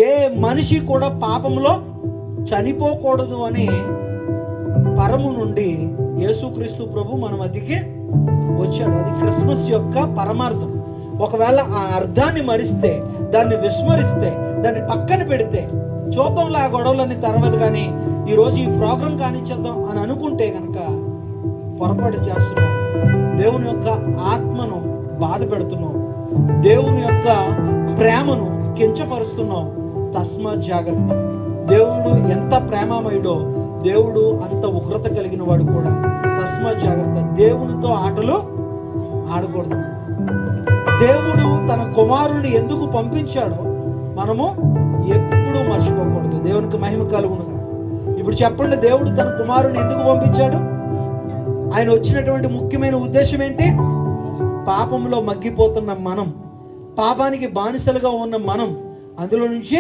ఏ మనిషి కూడా పాపంలో చనిపోకూడదు అని పరము నుండి యేసుక్రీస్తు ప్రభు మన మధ్యకి వచ్చాడు. అది క్రిస్మస్ యొక్క పరమార్థం. ఒకవేళ ఆ అర్థాన్ని మరిస్తే, దాన్ని విస్మరిస్తే, దాన్ని పక్కన పెడితే, చూద్దాంలో ఆ గొడవలన్నీ తర్వాత కానీ ఈరోజు ఈ ప్రోగ్రాం కానిచ్చేద్దాం అని అనుకుంటే కనుక పొరపాటు చేస్తున్నాం. దేవుని యొక్క ఆత్మను బాధ పెడుతున్నాం, దేవుని యొక్క ప్రేమను కించపరుస్తున్నాం. తస్మా జాగ్రత్త. దేవుడు ఎంత ప్రేమమయుడో దేవుడు అంత ఉగ్రత కలిగిన వాడు కూడా. తస్మా జాగ్రత్త. దేవునితో ఆటలు ఆడకూడదు. దేవుడు తన కుమారుని ఎందుకు పంపించాడో మనము ఎప్పుడూ మర్చిపోకూడదు. దేవునికి మహిమ కలుగునుగా. ఇప్పుడు చెప్పండి, దేవుడు తన కుమారుని ఎందుకు పంపించాడు? ఆయన వచ్చినటువంటి ముఖ్యమైన ఉద్దేశం ఏంటి? పాపంలో మగ్గిపోతున్న మనం, పాపానికి బానిసలుగా ఉన్న మనం అందులో నుంచి